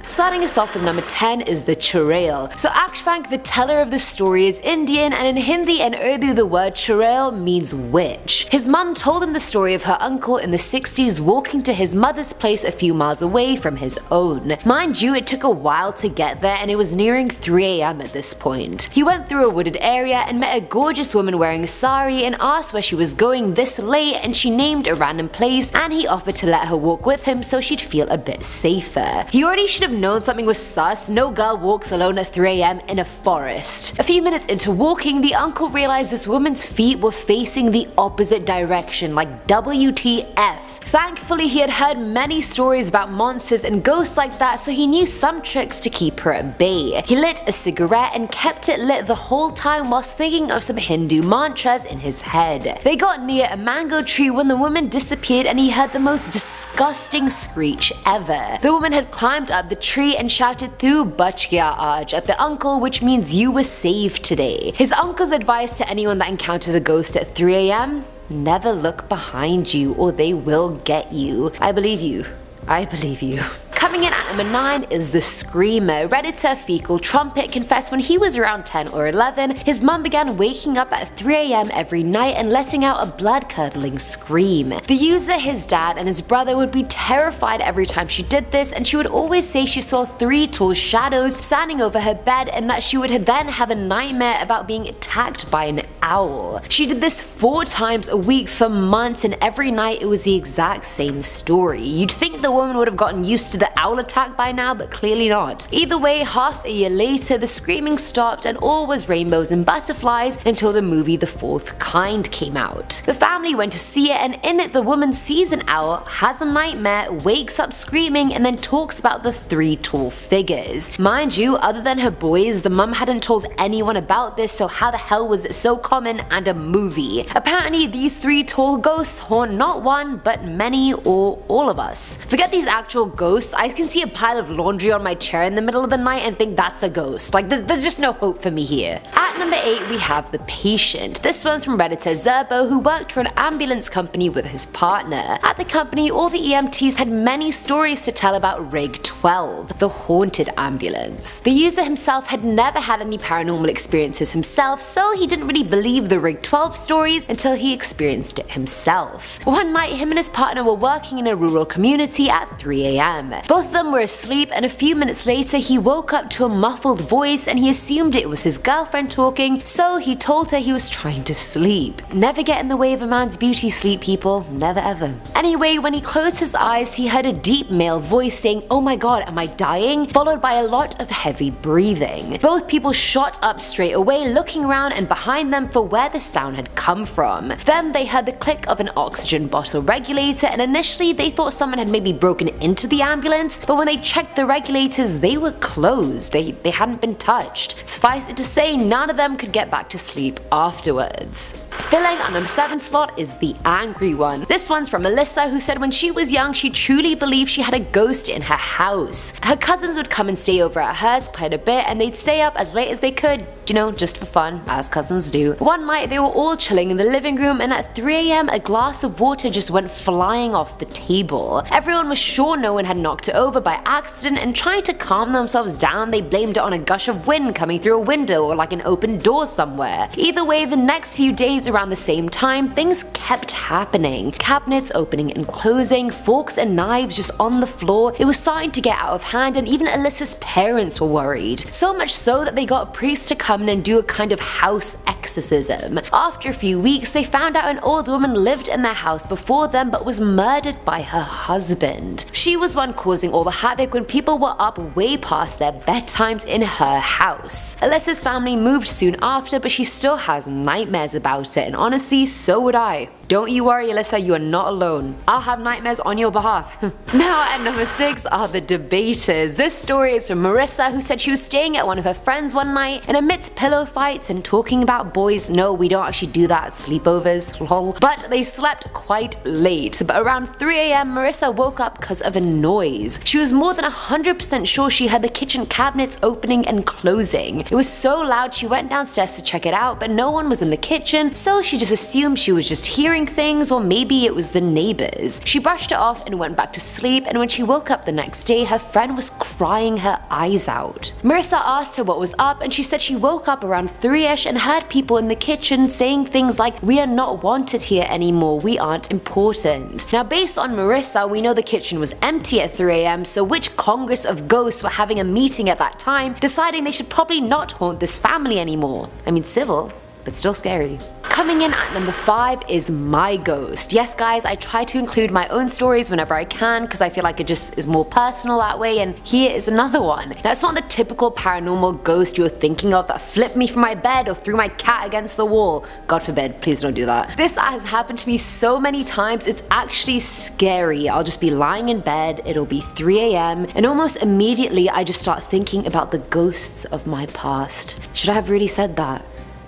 Starting us off with number 10 is the CHUDAIL. So Akshvank, the teller of the story, is Indian, and in Hindi and Urdu the word CHUDAIL means witch. His mum told him the story of her uncle in the 60s walking to his mother's place a few miles away from his own. Mind you, it took a while to get there and it was nearing 3 AM at this point. He went through a wooded area and met a gorgeous woman wearing a sari and asked where she was going this late, and she named a random place and he offered to let her walk with him so she'd feel a bit safer. He already should have known something was sus. No girl walks alone at 3 AM in a forest. A few minutes into walking, the uncle realized this woman's feet were facing the opposite direction, like WTF. Thankfully, he had heard many stories about monsters and ghosts like that, so he knew some tricks to keep her at bay. He lit a cigarette and kept it lit the whole time whilst thinking of some Hindu mantras in his head. They got near a mango tree when the woman disappeared and he heard the most disgusting screech ever. The woman had climbed up the tree and shouted "Tu bach gaya aaj" at the uncle, which means "you were saved today." His uncle's advice to anyone that encounters a ghost at 3 AM? Never look behind you or they will get you. I believe you. I believe you. Coming in at number 9 is the Screamer. Redditor Fecal Trumpet confessed when he was around 10 or 11, his mum began waking up at 3 AM every night and letting out a blood-curdling scream. The user, his dad, and his brother would be terrified every time she did this, and she would always say she saw 3 tall shadows standing over her bed and that she would then have a nightmare about being attacked by an owl. She did this 4 times a week for months, and every night it was the exact same story. You'd think the woman would have gotten used to the owl attack by now, but clearly not. Either way, half a year later, the screaming stopped and all was rainbows and butterflies until the movie The Fourth Kind came out. The family went to see it, and in it the woman sees an owl, has a nightmare, wakes up screaming, and then talks about the 3 tall figures. Mind you, other than her boys, the mum hadn't told anyone about this, so how the hell was it so common and a movie? Apparently these 3 tall ghosts haunt not one, but many or all of us. Forget these actual ghosts, I can see a pile of laundry on my chair in the middle of the night and think that's a ghost. Like, there's just no hope for me here. At number 8 we have The Patient. This one's from Redditor Zerbo, who worked for an ambulance company with his partner. At the company, all the EMTs had many stories to tell about Rig 12, the haunted ambulance. The user himself had never had any paranormal experiences himself, so he didn't really believe the Rig 12 stories until he experienced it himself. One night, him and his partner were working in a rural community at 3 AM. Both of them were asleep, and a few minutes later he woke up to a muffled voice and he assumed it was his girlfriend talking, so he told her he was trying to sleep. Never get in the way of a man's beauty sleep, people. Never ever. Anyway, when he closed his eyes, he heard a deep male voice saying, "Oh my god, am I dying?" followed by a lot of heavy breathing. Both people shot up straight away, looking around and behind them for where the sound had come from. Then they heard the click of an oxygen bottle regulator, and initially they thought someone had maybe broken into the ambulance, but when they checked the regulators, they were closed. They hadn't been touched. Suffice it to say, none of them could get back to sleep afterwards. Filling our number 7 slot is the Angry One. This one's from Melissa, who said when she was young she truly believed she had a ghost in her house. Her cousins would come and stay over at hers quite a bit, and they'd stay up as late as they could, you know, just for fun, as cousins do. One night they were all chilling in the living room, and at 3 AM a glass of water just went flying off the table. Everyone was sure no one had knocked it over by accident, and trying to calm themselves down they blamed it on a gush of wind coming through a window or like an open door somewhere. Either way, the next few days around the same time, things kept happening. Cabinets opening and closing, forks and knives just on the floor. It was starting to get out of hand, and even Alyssa's parents were worried. So much so that they got a priest to come in and do a kind of house exorcism. After a few weeks, they found out an old woman lived in their house before them but was murdered by her husband. She was one causing all the havoc when people were up way past their bedtimes in her house. Alyssa's family moved soon after, but she still has nightmares about it, and honestly, so would I. Don't you worry, Alyssa, you are not alone. I'll have nightmares on your behalf. Now at number 6 are the Debaters. This story is from Marissa, who said she was staying at one of her friends one night, and amidst pillow fights and talking about boys, no, we don't actually do that at sleepovers, lol. But they slept quite late. But around 3 a.m. Marissa woke up because of a noise. She was more than 100% sure she heard the kitchen cabinets opening and closing. It was so loud she went downstairs to check it out, but no one was in the kitchen, so she just assumed she was just hearing things, or maybe it was the neighbors. She brushed it off and went back to sleep, and when she woke up the next day, her friend was crying her eyes out. Marissa asked her what was up, and she said she woke up around 3ish and heard people in the kitchen saying things like, "We are not wanted here anymore, we aren't important." Now based on Marissa, we know the kitchen was empty at 3 a.m, so which Congress of Ghosts were having a meeting at that time, deciding they should probably not haunt this family anymore. I mean, civil, but still scary. Coming in at number 5 is My Ghost. Yes guys, I try to include my own stories whenever I can because I feel like it just is more personal that way, and here is another one. Now it's not the typical paranormal ghost you're thinking of that flipped me from my bed or threw my cat against the wall. God forbid, please don't do that. This has happened to me so many times, it's actually scary. I'll just be lying in bed, it'll be 3 a.m, and almost immediately I just start thinking about the ghosts of my past. Should I have really said that?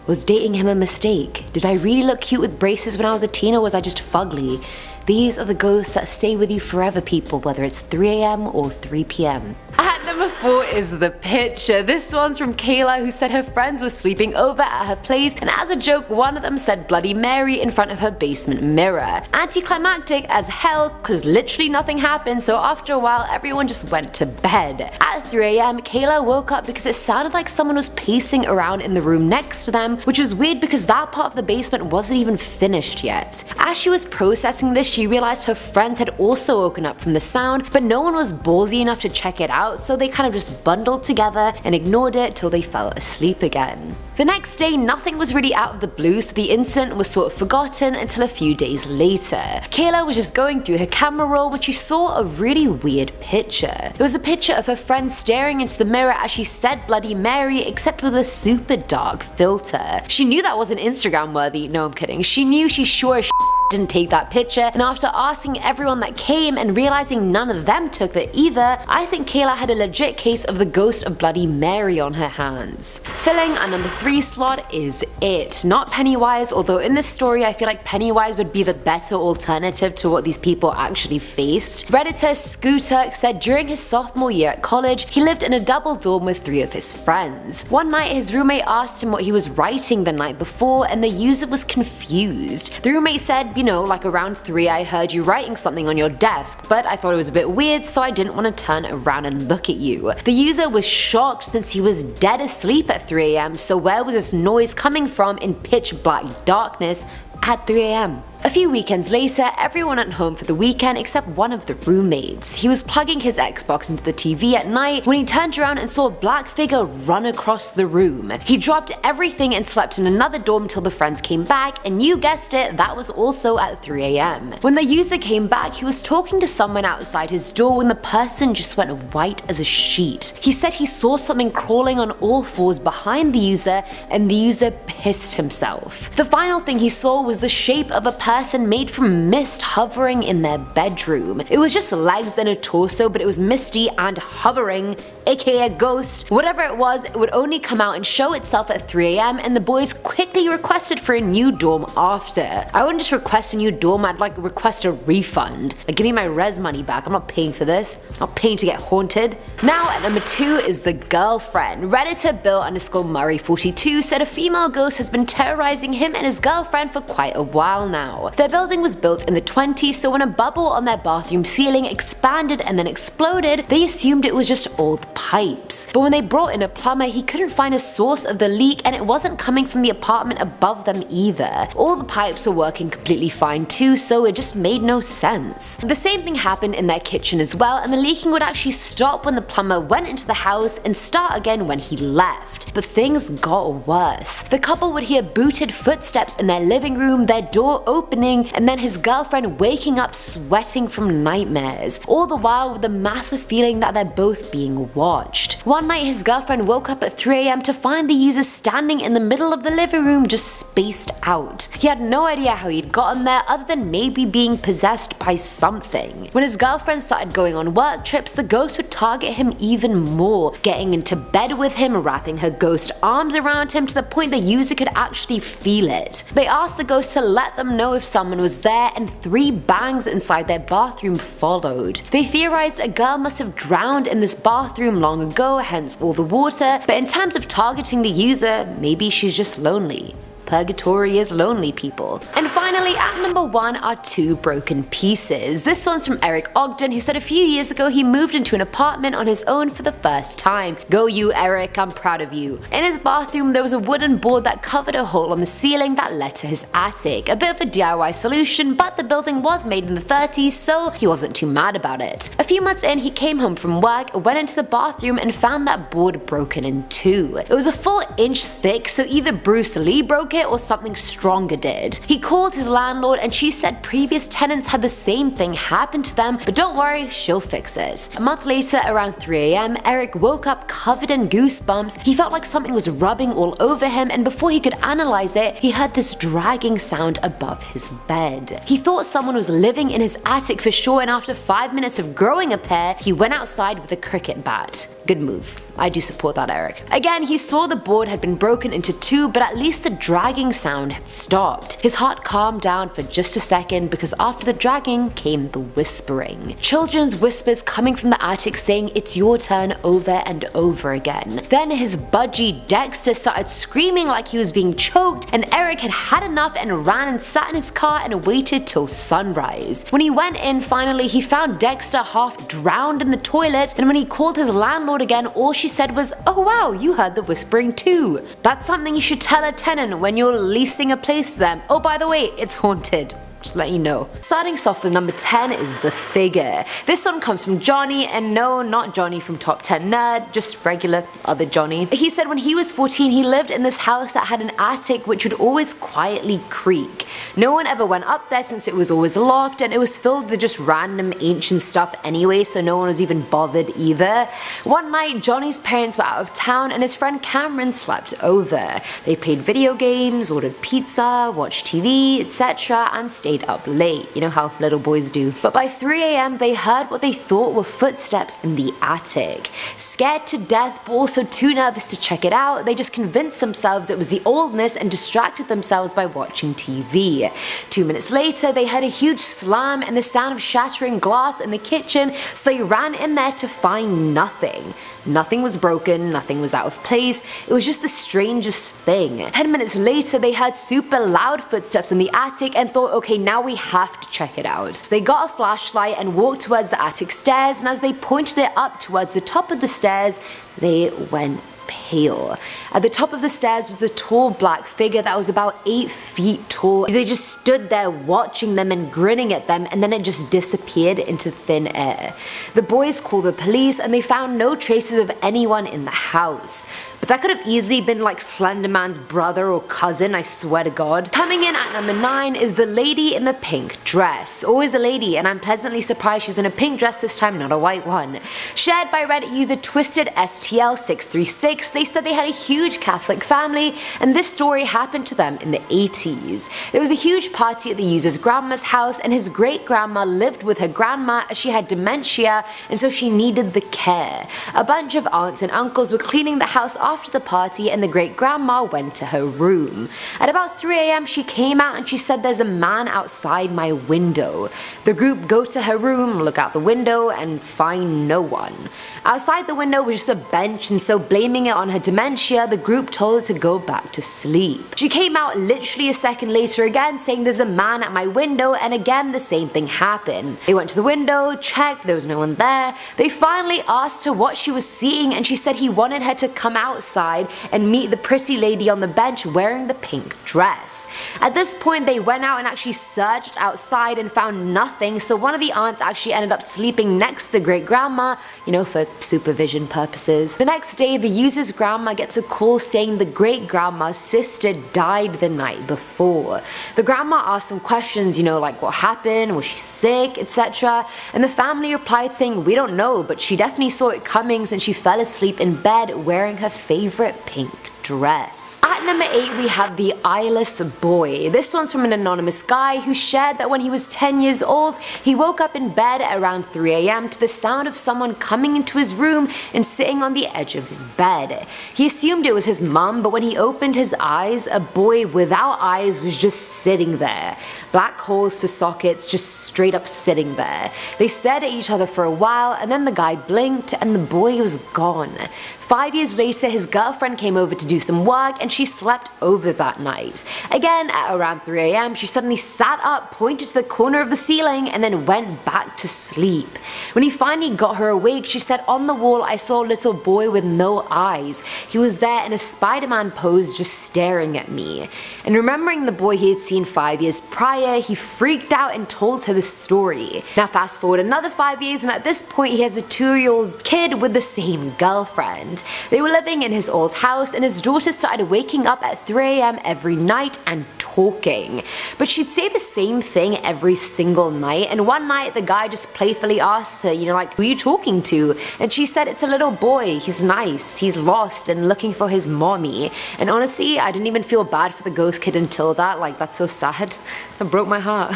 Was dating him a mistake? Did I really look cute with braces when I was a teen, or was I just fugly? These are the ghosts that stay with you forever, people, whether it's 3 a.m. or 3 p.m. At number 4 is the picture. This one's from Kayla, who said her friends were sleeping over at her place, and as a joke, one of them said Bloody Mary in front of her basement mirror. Anticlimactic as hell, cause literally nothing happened, so after a while, everyone just went to bed. At 3 a.m, Kayla woke up because it sounded like someone was pacing around in the room next to them, which was weird because that part of the basement wasn't even finished yet. As she was processing this, she realized her friends had also woken up from the sound, but no one was ballsy enough to check it out, so they kind of just bundled together and ignored it till they fell asleep again. The next day, nothing was really out of the blue, so the incident was sort of forgotten until a few days later. Kayla was just going through her camera roll when she saw a really weird picture. It was a picture of her friend staring into the mirror as she said Bloody Mary, except with a super dark filter. She knew that wasn't Instagram worthy, no I'm kidding, she knew she sure as didn't take that picture, and after asking everyone that came and realizing none of them took that either, I think Kayla had a legit case of the ghost of Bloody Mary on her hands. Filling our number 3 slot is It. Not Pennywise, although in this story I feel like Pennywise would be the better alternative to what these people actually faced. Redditor Scooter said during his sophomore year at college, he lived in a double dorm with 3 of his friends. One night his roommate asked him what he was writing the night before, and the user was confused. The roommate said, you know, like around 3 I heard you writing something on your desk, but I thought it was a bit weird, so I didn't want to turn around and look at you. The user was shocked since he was dead asleep at 3 a.m, so where was this noise coming from in pitch black darkness at 3 a.m? A few weekends later, everyone went home for the weekend except one of the roommates. He was plugging his Xbox into the TV at night when he turned around and saw a black figure run across the room. He dropped everything and slept in another dorm till the friends came back, and you guessed it, that was also at 3 a.m. When the user came back, he was talking to someone outside his door when the person just went white as a sheet. He said he saw something crawling on all fours behind the user, and the user pissed himself. The final thing he saw was the shape of a person made from mist hovering in their bedroom. It was just legs and a torso, but it was misty and hovering, aka a ghost. Whatever it was, it would only come out and show itself at 3 a.m, and the boys quickly requested for a new dorm after. I wouldn't just request a new dorm, I'd like request a refund. Like, give me my res money back, I'm not paying for this. I'm not paying to get haunted. Now at number 2 is the girlfriend. Redditor Bill_Murray42 said a female ghost has been terrorizing him and his girlfriend for quite a while now. Their building was built in the 20s, so when a bubble on their bathroom ceiling expanded and then exploded, they assumed it was just old pipes. But when they brought in a plumber, he couldn't find a source of the leak, and it wasn't coming from the apartment above them either. All the pipes were working completely fine too, so it just made no sense. The same thing happened in their kitchen as well, and the leaking would actually stop when the plumber went into the house and start again when he left. But things got worse. The couple would hear booted footsteps in their living room, their door opening, and then his girlfriend waking up sweating from nightmares, all the while with the massive feeling that they're both being watched. One night his girlfriend woke up at 3 AM to find the user standing in the middle of the living room just spaced out. He had no idea how he'd gotten there other than maybe being possessed by something. When his girlfriend started going on work trips, the ghost would target him even more, getting into bed with him, wrapping her ghost arms around him to the point the user could actually feel it. They asked the ghost to let them know if someone was there, and 3 bangs inside their bathroom followed. They theorized a girl must have drowned in this bathroom long ago, hence all the water, but in terms of targeting the user, maybe she's just lonely. Purgatory is lonely, people. And finally, at number 1 are 2 broken pieces. This one's from Eric Ogden, who said a few years ago he moved into an apartment on his own for the first time. Go you, Eric, I'm proud of you. In his bathroom there was a wooden board that covered a hole on the ceiling that led to his attic. A bit of a DIY solution, but the building was made in the 30s, so he wasn't too mad about it. A few months in, he came home from work, went into the bathroom and found that board broken in 2. It was a full inch thick, so either Bruce Lee broke it or something stronger did. He called his landlord and she said previous tenants had the same thing happen to them, but don't worry, she'll fix it. A month later, around 3 AM, Eric woke up covered in goosebumps. He felt like something was rubbing all over him, and before he could analyze it, he heard this dragging sound above his bed. He thought someone was living in his attic for sure, and after 5 minutes of growing a pair, he went outside with a cricket bat. Good move. I do support that, Eric. Again, he saw the board had been broken into 2, but at least the dragging sound had stopped. His heart calmed down for just a second, because after the dragging came the whispering. Children's whispers coming from the attic saying it's your turn over and over again. Then his budgie Dexter started screaming like he was being choked, and Eric had had enough and ran and sat in his car and waited till sunrise. When he went in finally, he found Dexter half drowned in the toilet, and when he called his landlord again, all she said was, "Oh wow, you heard the whispering too." That's something you should tell a tenant when you're leasing a place to them. Oh, by the way, it's haunted. Just let you know. Starting off with number 10 is the figure. This one comes from Johnny, and no, not Johnny from Top 10 Nerd, just regular other Johnny. He said when he was 14 he lived in this house that had an attic which would always quietly creak. No one ever went up there since it was always locked, and it was filled with just random ancient stuff anyway, so no one was even bothered either. One night Johnny's parents were out of town and his friend Cameron slept over. They played video games, ordered pizza, watched TV, etc. and stayed up late, you know how little boys do. But by 3 AM they heard what they thought were footsteps in the attic. Scared to death but also too nervous to check it out, they just convinced themselves it was the oldness and distracted themselves by watching TV. 2 minutes later they heard a huge slam and the sound of shattering glass in the kitchen, so they ran in there to find nothing. Nothing was broken, nothing was out of place, it was just the strangest thing. 10 minutes later they heard super loud footsteps in the attic and thought, okay, now we have to check it out. So they got a flashlight and walked towards the attic stairs, and as they pointed it up towards the top of the stairs, they went pale. At the top of the stairs was a tall black figure that was about 8 feet tall. They just stood there watching them and grinning at them, and then it just disappeared into thin air. The boys called the police and they found no traces of anyone in the house. But that could have easily been like Slenderman's brother or cousin, I swear to God. Coming in at number 9 is the lady in the pink dress. Always a lady, and I'm pleasantly surprised she's in a pink dress this time, not a white one. Shared by Reddit user TwistedSTL636, they said they had a huge Catholic family and this story happened to them in the 80s. There was a huge party at the user's grandma's house, and his great grandma lived with her grandma as she had dementia, and so she needed the care. A bunch of aunts and uncles were cleaning the house after the party, and the great grandma went to her room. At about 3 AM she came out and she said, "There's a man outside my window." The group go to her room, look out the window and find no one. Outside the window was just a bench, and so blaming it on her dementia, the group told her to go back to sleep. She came out literally a second later again saying, "There's a man at my window," and again the same thing happened. They went to the window, checked, there was no one there. They finally asked her what she was seeing, and she said he wanted her to come out outside and meet the pretty lady on the bench wearing the pink dress. At this point they went out and actually searched outside and found nothing, so one of the aunts actually ended up sleeping next to the great grandma, you know, for supervision purposes. The next day the user's grandma gets a call saying the great grandma's sister died the night before. The grandma asked some questions, you know, like what happened, was she sick, etc. And the family replied saying, we don't know, but she definitely saw it coming since she fell asleep in bed wearing her favorite pink dress. At number 8 we have the eyeless boy. This one's from an anonymous guy who shared that when he was 10 years old he woke up in bed at around 3 AM to the sound of someone coming into his room and sitting on the edge of his bed. He assumed it was his mum, but when he opened his eyes, a boy without eyes was just sitting there. Black holes for sockets, just straight up sitting there. They stared at each other for a while and then the guy blinked and the boy was gone. 5 years later his girlfriend came over to do some work and she slept over that night. Again at around 3 AM she suddenly sat up, pointed to the corner of the ceiling and then went back to sleep. When he finally got her awake she said, on the wall I saw a little boy with no eyes. He was there in a Spider-Man pose just staring at me. And remembering the boy he had seen 5 years prior, he freaked out and told her the story. Now fast forward another 5 years and at this point he has a 2-year-old kid with the same girlfriend. They were living in his old house and his daughter started waking up at 3 AM every night and talking. But she'd say the same thing every single night, and one night the guy just playfully asked her, you know, like, who are you talking to? And she said, it's a little boy, he's nice, he's lost and looking for his mommy. And honestly I didn't even feel bad for the ghost kid until that, like that's so sad. That broke my heart.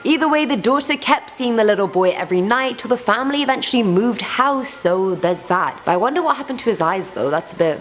Either way the daughter kept seeing the little boy every night till the family eventually moved house, so there's that. But I wonder what happened to his eyes though, that's a bit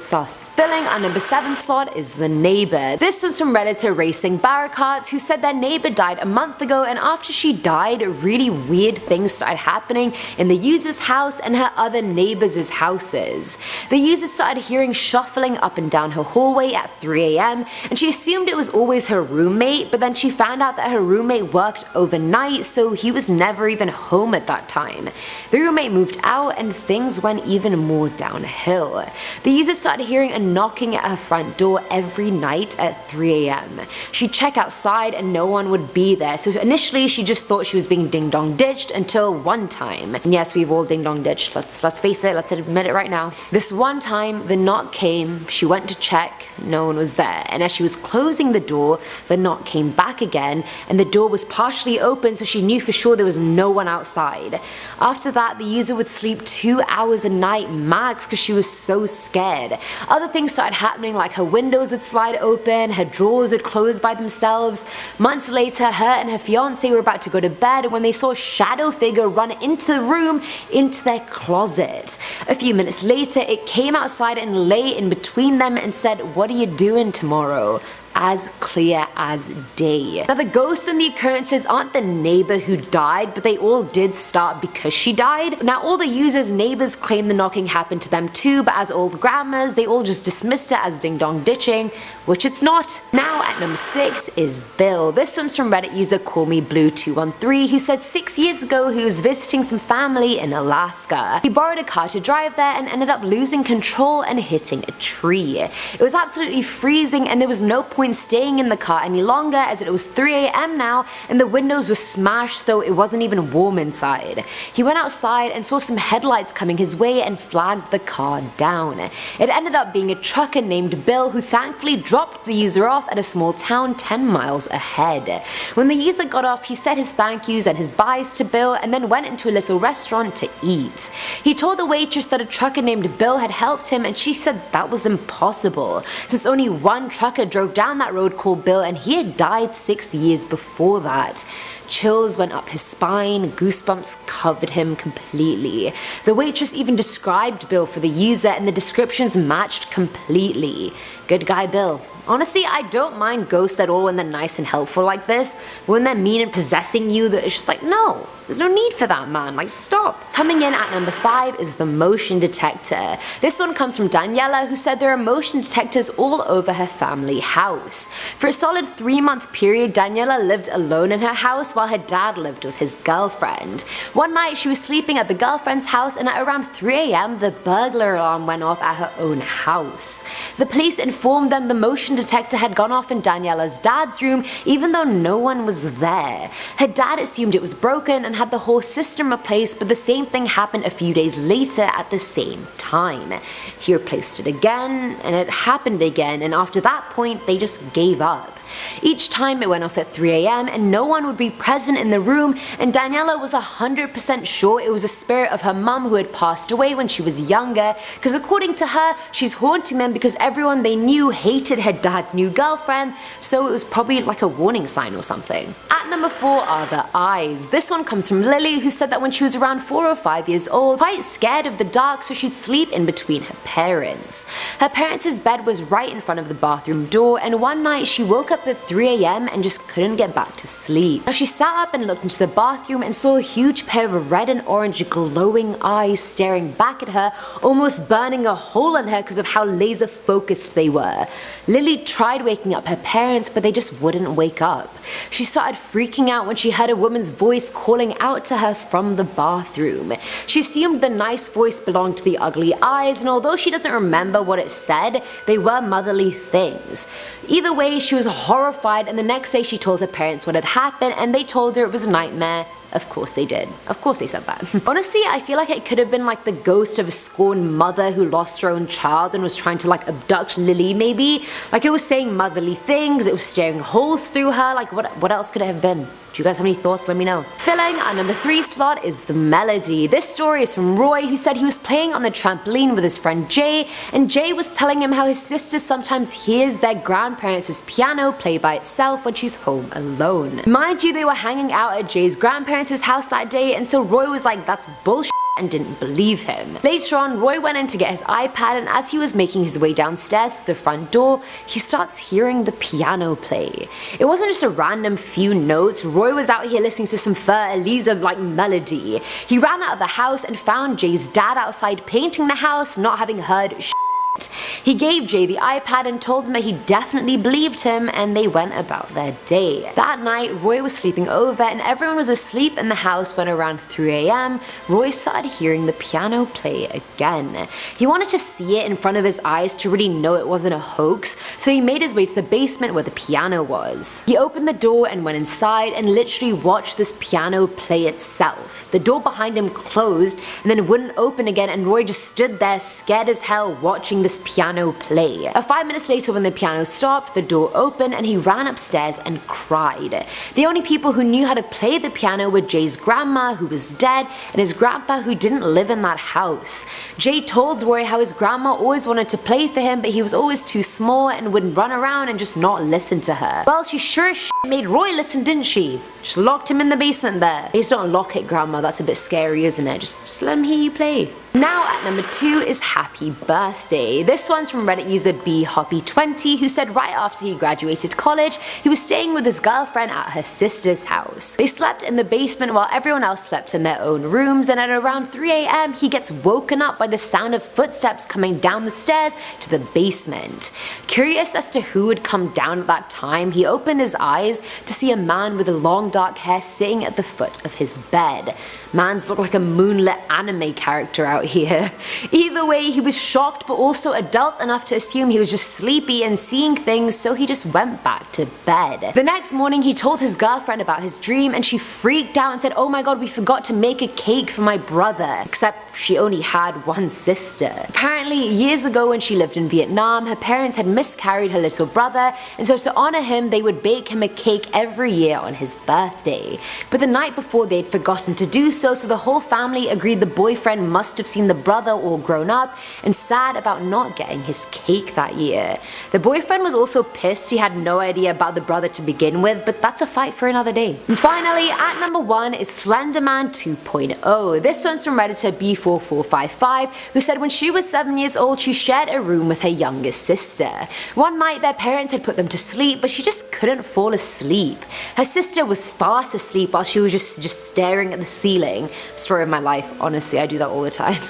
sus. Filling our number 7 slot is the neighbor. This was from Redditor Racing Barracarts, who said their neighbor died a month ago, and after she died really weird things started happening in the user's house and her other neighbors' houses. The user started hearing shuffling up and down her hallway at 3 AM and she assumed it was always her roommate, but then she found out that her roommate worked overnight so he was never even home at that time. The roommate moved out and things went even more downhill. The user started hearing a knocking at her front door every night at 3 AM. She'd check outside and no one would be there, so initially she just thought she was being ding dong ditched until one time. And yes, we've all ding dong ditched, let's face it, let's admit it right now. This one time the knock came, she went to check, no one was there, and as she was closing the door the knock came back again and the door was partially open, so she knew for sure there was no one outside. After that the user would sleep 2 hours a night max because she was so scared. Other things started happening, like her windows would slide open, her drawers would close by themselves. Months later her and her fiance were about to go to bed when they saw a shadow figure run into the room into their closet. A few minutes later it came outside and lay in between them and said, what are you doing tomorrow? As clear as day. Now the ghosts and the occurrences aren't the neighbor who died, but they all did start because she died. Now all the users' neighbors claim the knocking happened to them too, but as old grandmas they all just dismissed it as ding dong ditching, which it's not. Now at number 6 is Bill. This one's from Reddit user CallMeBlue213, who said 6 years ago he was visiting some family in Alaska. He borrowed a car to drive there and ended up losing control and hitting a tree. It was absolutely freezing and there was no point staying in the car any longer as it was 3 AM now and the windows were smashed so it wasn't even warm inside. He went outside and saw some headlights coming his way and flagged the car down. It ended up being a trucker named Bill who thankfully dropped the user off at a small town 10 miles ahead. When the user got off he said his thank yous and his byes to Bill and then went into a little restaurant to eat. He told the waitress that a trucker named Bill had helped him and she said that was impossible since only one trucker drove down that road called Bill and he had died 6 years before that. Chills went up his spine, goosebumps covered him completely. The waitress even described Bill for the user and the descriptions matched completely. Good guy Bill. Honestly, I don't mind ghosts at all when they're nice and helpful like this, but when they're mean and possessing you, that it's just like, no, there's no need for that, man, like stop. Coming in at number 5 is the motion detector. This one comes from Daniela, who said there are motion detectors all over her family house. For a solid 3-month period, Daniela lived alone in her house while her dad lived with his girlfriend. One night she was sleeping at the girlfriend's house, and at around 3 AM the burglar alarm went off at her own house. The police informed them the motion detector had gone off in Daniela's dad's room even though no one was there. Her dad assumed it was broken and had the whole system replaced, but the same thing happened a few days later at the same time. He replaced it again, and it happened again, and after that point they just gave up. Each time it went off at 3 AM and no one would be present in the room, and Daniela was 100% sure it was a spirit of her mum who had passed away when she was younger, because according to her, she's haunting them because everyone they knew hated her dad's new girlfriend, so it was probably like a warning sign or something. At number 4 are the eyes. This one comes from Lily, who said that when she was around 4 or 5 years old, quite scared of the dark, so she'd sleep in between her parents. Her parents' bed was right in front of the bathroom door, and one night she woke up at 3 AM and just couldn't get back to sleep. Now she sat up and looked into the bathroom and saw a huge pair of red and orange glowing eyes staring back at her, almost burning a hole in her because of how laser focused they were. Lily tried waking up her parents, but they just wouldn't wake up. She started freaking out when she heard a woman's voice calling out to her from the bathroom. She assumed the nice voice belonged to the ugly eyes, and although she doesn't remember what it said, they were motherly things. Either way, she was horrified, and the next day she told her parents what had happened, and they told her it was a nightmare. Of course they did. Of course they said that. Honestly, I feel like it could have been like the ghost of a scorned mother who lost her own child and was trying to like abduct Lily maybe. Like it was saying motherly things, it was staring holes through her, like what else could it have been? Do you guys have any thoughts? Let me know. Filling our number 3 slot is the melody. This story is from Roy, who said he was playing on the trampoline with his friend Jay, and Jay was telling him how his sister sometimes hears their grandparents' piano play by itself when she's home alone. Mind you, they were hanging out at Jay's grandparents' house that day, and so Roy was like, that's bullshit, and didn't believe him. Later on, Roy went in to get his iPad, and as he was making his way downstairs to the front door, he starts hearing the piano play. It wasn't just a random few notes. Roy was out here listening to some Fur Elisa like melody. He ran out of the house and found Jay's dad outside painting the house, not having heard shit. He gave Jay the iPad and told him that he definitely believed him, and they went about their day. That night, Roy was sleeping over and everyone was asleep in the house when around 3 AM, Roy started hearing the piano play again. He wanted to see it in front of his eyes to really know it wasn't a hoax, so he made his way to the basement where the piano was. He opened the door and went inside and literally watched this piano play itself. The door behind him closed and then wouldn't open again, and Roy just stood there scared as hell watching this piano play. 5 minutes later, when the piano stopped, the door opened and he ran upstairs and cried. The only people who knew how to play the piano were Jay's grandma, who was dead, and his grandpa, who didn't live in that house. Jay told Roy how his grandma always wanted to play for him, but he was always too small and would run around and just not listen to her. Well, she sure as shit made Roy listen, didn't she? Just locked him in the basement there. Please don't lock it, grandma, that's a bit scary, isn't it? Just let him hear you play. Now at number 2 is Happy Birthday. This one's from Reddit user bhoppy20, who said right after he graduated college, he was staying with his girlfriend at her sister's house. They slept in the basement while everyone else slept in their own rooms, and at around 3 AM he gets woken up by the sound of footsteps coming down the stairs to the basement. Curious as to who would come down at that time, he opened his eyes to see a man with long dark hair sitting at the foot of his bed. Mans look like a moonlit anime character out here. Either way, he was shocked but also adult enough to assume he was just sleepy and seeing things, so he just went back to bed. The next morning he told his girlfriend about his dream, and she freaked out and said, oh my god, we forgot to make a cake for my brother. Except she only had one sister. Apparently, years ago when she lived in Vietnam, her parents had miscarried her little brother, and so to honor him they would bake him a cake every year on his birthday. But the night before they'd forgotten to do so, so the whole family agreed the boyfriend must have seen the brother all grown up and sad about not getting his cake that year. The boyfriend was also pissed he had no idea about the brother to begin with, but that's a fight for another day. And finally, at number 1 is SLENDERMAN 2.0. This one's from Redditor B4455, who said when she was 7 years old she shared a room with her youngest sister. One night their parents had put them to sleep, but she just couldn't fall asleep. Her sister was fast asleep while she was just staring at the ceiling. Story of my life, honestly, I do that all the time.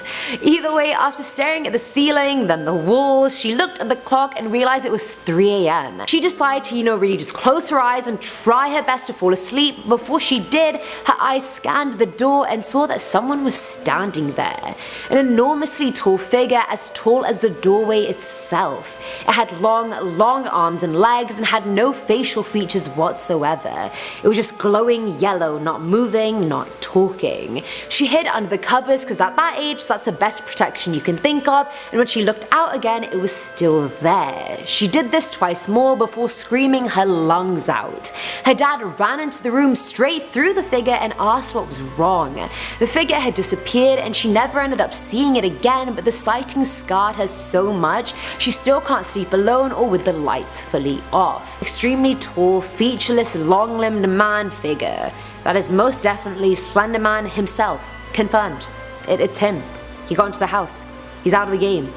Either way, after staring at the ceiling, then the walls, she looked at the clock and realized it was 3 AM. She decided to, really just close her eyes and try her best to fall asleep. Before she did, her eyes scanned the door and saw that someone was standing there. An enormously tall figure as tall as the doorway itself. It had long arms and legs and had no facial features whatsoever. It was just glowing yellow, not moving, not talking. She hid under the covers because at that age that's the best protection you can think of, and when she looked out again it was still there. She did this twice more before screaming her lungs out. Her dad ran into the room straight through the figure and asked what was wrong. The figure had disappeared and she never ended up seeing it again, but the sighting scarred her so much she still can't sleep alone or with the lights fully off. Extremely tall, featureless, long-limbed man figure. That is most definitely SLENDERMAN himself. Confirmed. It's him. He got into the house. He's out of the game.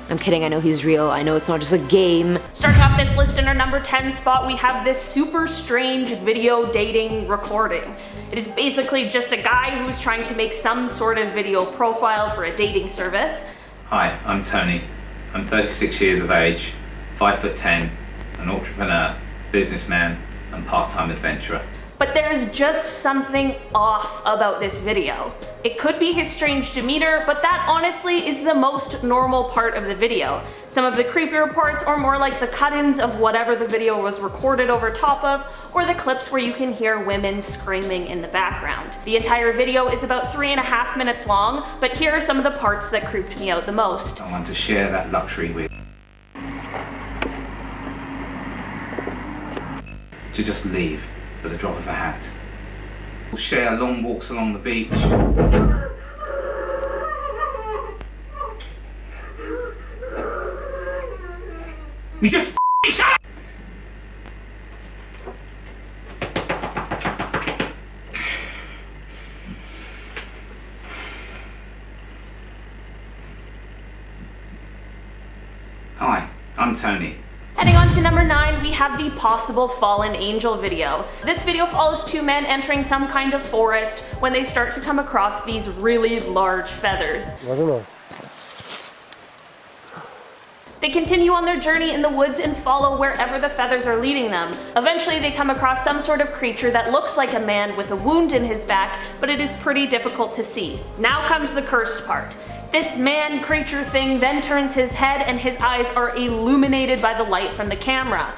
I'm kidding, I know he's real, I know it's not just a game. Starting off this list in our number 10 spot, we have this super strange video dating recording. It is basically just a guy who's trying to make some sort of video profile for a dating service. Hi, I'm Tony. I'm 36 years of age, 5'10", an entrepreneur, businessman, and part-time adventurer. But there's just something off about this video. It could be his strange demeanor, but that honestly is the most normal part of the video. Some of the creepy reports are more like the cut-ins of whatever the video was recorded over top of, or the clips where you can hear women screaming in the background. The entire video is about 3.5 minutes long, but here are some of the parts that creeped me out the most. I want to share that luxury with to just leave at the drop of a hat. We'll share long walks along the beach. You just shut up! Hi, I'm Tony. Heading on to number 9, we have the possible fallen angel video. This video follows two men entering some kind of forest when they start to come across these really large feathers. I don't know. They continue on their journey in the woods and follow wherever the feathers are leading them. Eventually they come across some sort of creature that looks like a man with a wound in his back, but it is pretty difficult to see. Now comes the cursed part. This man creature thing then turns his head and his eyes are illuminated by the light from the camera.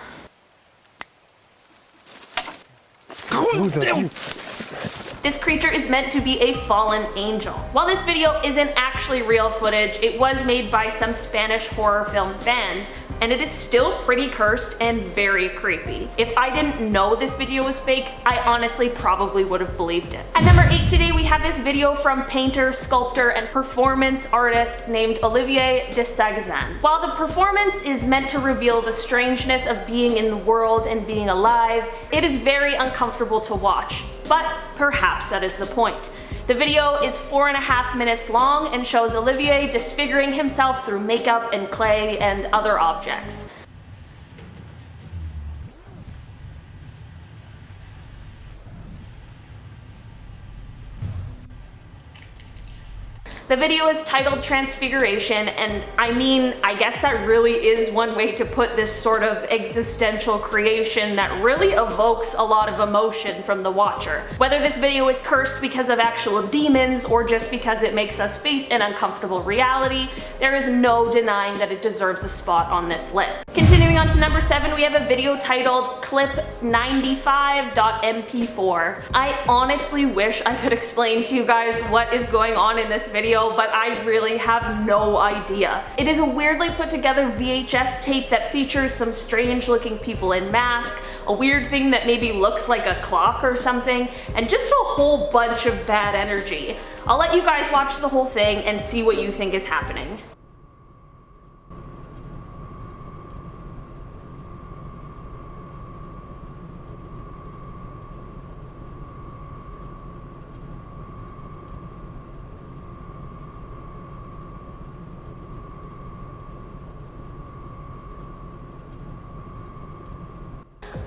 This creature is meant to be a fallen angel. While this video isn't actually real footage, it was made by some Spanish horror film fans, and it is still pretty cursed and very creepy. If I didn't know this video was fake, I honestly probably would have believed it. At number 8 today, we have this video from painter, sculptor, and performance artist named Olivier de Sagazan. While the performance is meant to reveal the strangeness of being in the world and being alive, it is very uncomfortable to watch. But perhaps that is the point. The video is 4.5 minutes long and shows Olivier disfiguring himself through makeup and clay and other objects. The video is titled Transfiguration, and I guess that really is one way to put this sort of existential creation that really evokes a lot of emotion from the watcher. Whether this video is cursed because of actual demons or just because it makes us face an uncomfortable reality, there is no denying that it deserves a spot on this list. Continuing on to number 7, we have a video titled Clip95.mp4. I honestly wish I could explain to you guys what is going on in this video, but I really have no idea. It is a weirdly put together VHS tape that features some strange looking people in masks, a weird thing that maybe looks like a clock or something, and just a whole bunch of bad energy. I'll let you guys watch the whole thing and see what you think is happening.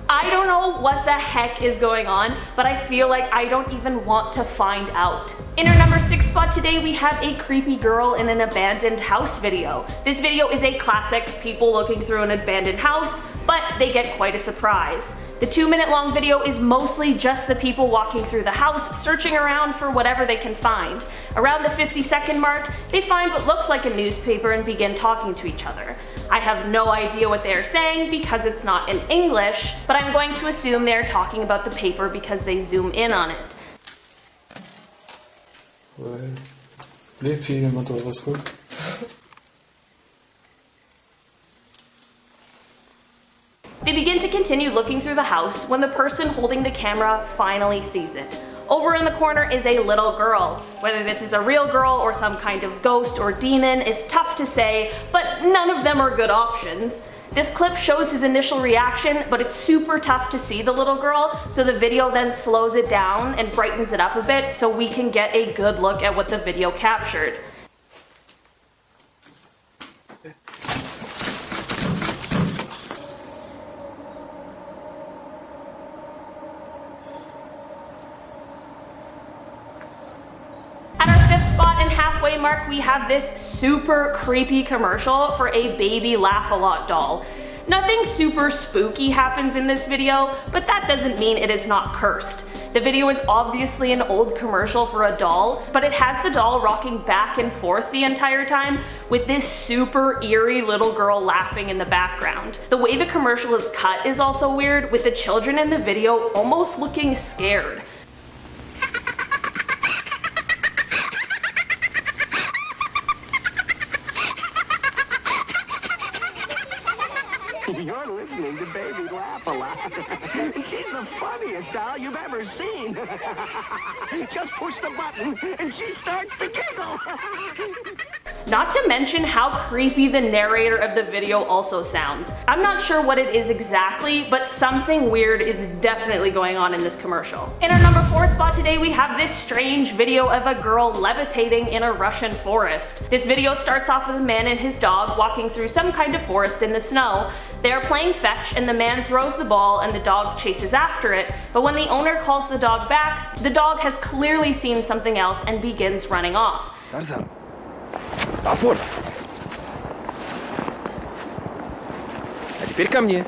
I don't know what the heck is going on, but I feel like I don't even want to find out. In our number 6 spot today, we have a creepy girl in an abandoned house video. This video is a classic, people looking through an abandoned house, but they get quite a surprise. The 2-minute long video is mostly just the people walking through the house, searching around for whatever they can find. Around the 50-second mark, they find what looks like a newspaper and begin talking to each other. I have no idea what they are saying because it's not in English, but I'm going to assume they are talking about the paper because they zoom in on it. They begin to continue looking through the house when the person holding the camera finally sees it. Over in the corner is a little girl. Whether this is a real girl or some kind of ghost or demon is tough to say, but none of them are good options. This clip shows his initial reaction, but it's super tough to see the little girl, so the video then slows it down and brightens it up a bit so we can get a good look at what the video captured. Mark, we have this super creepy commercial for a baby Laugh-A-Lot doll. Nothing super spooky happens in this video, but that doesn't mean it is not cursed. The video is obviously an old commercial for a doll, but it has the doll rocking back and forth the entire time with this super eerie little girl laughing in the background. The way the commercial is cut is also weird, with the children in the video almost looking scared. You're listening to Baby Laugh-A-Lot. She's the funniest doll you've ever seen. Just push the button and she starts to giggle. Not to mention how creepy the narrator of the video also sounds. I'm not sure what it is exactly, but something weird is definitely going on in this commercial. In our number 4 spot today, we have this strange video of a girl levitating in a Russian forest. This video starts off with a man and his dog walking through some kind of forest in the snow. They are playing fetch and the man throws the ball and the dog chases after it, but when the owner calls the dog back, the dog has clearly seen something else and begins running off. Tarzan, опор! А теперь ко мне.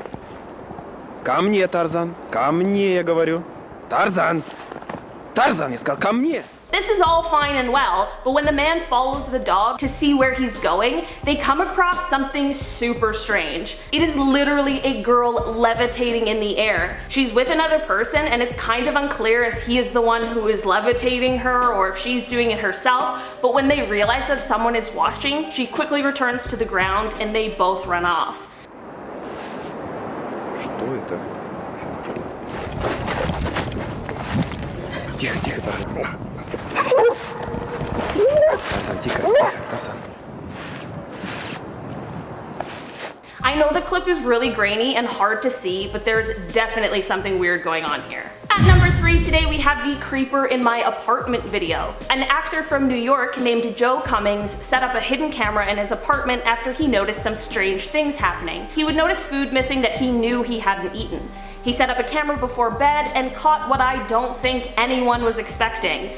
Ко мне, Тарзан. Ко мне, я говорю. Тарзан! Тарзан, я сказал, ко мне! This is all fine and well, but when the man follows the dog to see where he's going, they come across something super strange. It is literally a girl levitating in the air. She's with another person and it's kind of unclear if he is the one who is levitating her or if she's doing it herself, but when they realize that someone is watching, she quickly returns to the ground and they both run off. Что это? Тихо, тихо, Тарзан. Тарзан, тихо, Тарзан. I know the clip is really grainy and hard to see, but there's definitely something weird going on here. At number 3 today, we have the creeper in my apartment video. An actor from New York named Joe Cummings set up a hidden camera in his apartment after he noticed some strange things happening. He would notice food missing that he knew he hadn't eaten. He set up a camera before bed and caught what I don't think anyone was expecting.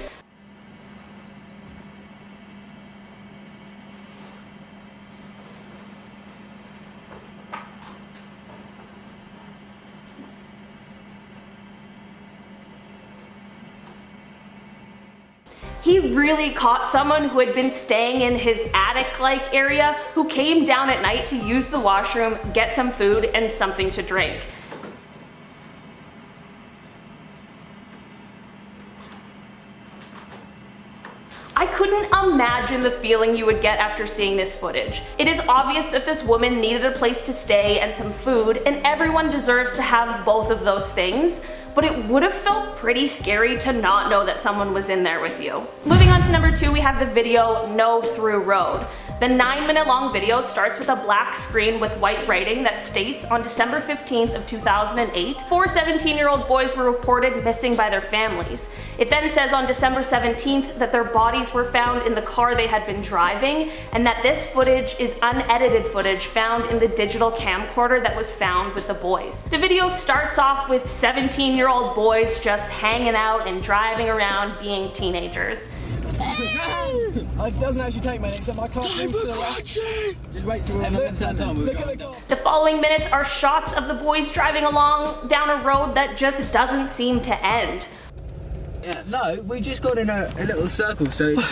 He really caught someone who had been staying in his attic-like area who came down at night to use the washroom, get some food, and something to drink. I couldn't imagine imagine the feeling you would get after seeing this footage. It is obvious that this woman needed a place to stay and some food, and everyone deserves to have both of those things, but it would have felt pretty scary to not know that someone was in there with you. Moving on to number 2, we have the video No Through Road. The 9-minute long video starts with a black screen with white writing that states on December 15th of 2008, 4 17-year-old boys were reported missing by their families. It then says on December 17th that their bodies were found in the car they had been driving, and that this footage is unedited footage found in the digital camcorder that was found with the boys. The video starts off with 17-year-old boys just hanging out and driving around being teenagers. It doesn't actually take many, except my car moves so just wait till The following minutes are shots of the boys driving along down a road that just doesn't seem to end. Yeah, no, we just got in a little circle, so it's,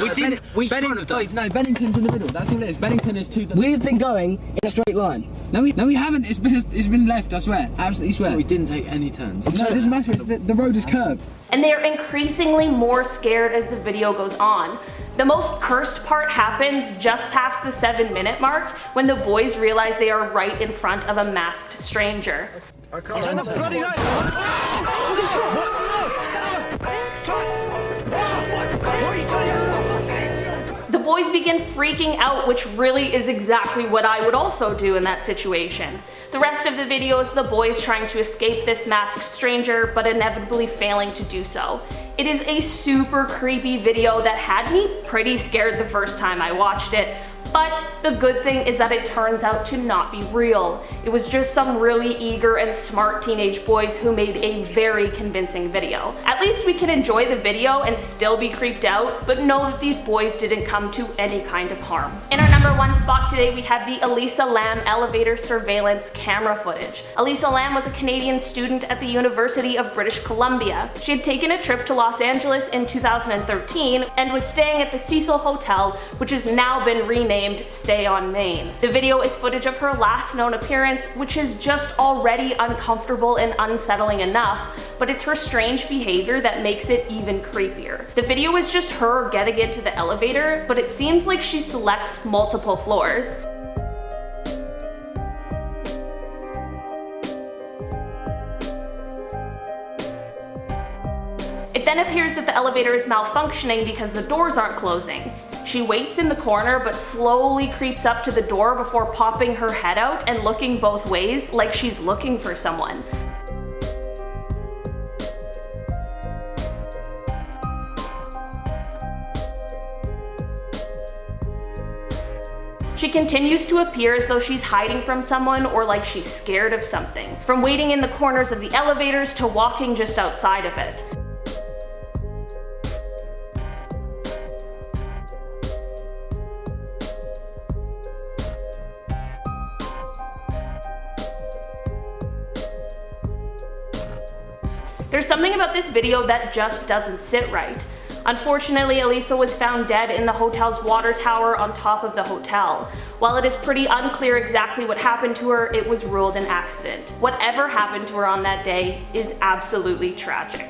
Bennington's in the middle, that's all it is. Bennington is to the... We've been going in a straight line. No, we haven't, it's been left, I swear, absolutely swear. No, we didn't take any turns. No, it doesn't matter, the road is curved. And they are increasingly more scared as the video goes on. The most cursed part happens just past the 7-minute mark, when the boys realize they are right in front of a masked stranger. I can't turn the bloody lights on! The boys begin freaking out, which really is exactly what I would also do in that situation. The rest of the video is the boys trying to escape this masked stranger, but inevitably failing to do so. It is a super creepy video that had me pretty scared the first time I watched it, but the good thing is that it turns out to not be real. It was just some really eager and smart teenage boys who made a very convincing video. At least we can enjoy the video and still be creeped out, but know that these boys didn't come to any kind of harm. In our number 1 spot today, we have the Elisa Lam elevator surveillance camera footage. Elisa Lam was a Canadian student at the University of British Columbia. She had taken a trip to Los Angeles in 2013 and was staying at the Cecil Hotel, which has now been renamed Stay on Main. The video is footage of her last known appearance, which is just already uncomfortable and unsettling enough, but it's her strange behavior that makes it even creepier. The video is just her getting into the elevator, but it seems like she selects multiple floors. It then appears that the elevator is malfunctioning because the doors aren't closing. She waits in the corner but slowly creeps up to the door before popping her head out and looking both ways like she's looking for someone. She continues to appear as though she's hiding from someone or like she's scared of something, from waiting in the corners of the elevators to walking just outside of it. There's something about this video that just doesn't sit right. Unfortunately, Elisa was found dead in the hotel's water tower on top of the hotel. While it is pretty unclear exactly what happened to her, it was ruled an accident. Whatever happened to her on that day is absolutely tragic.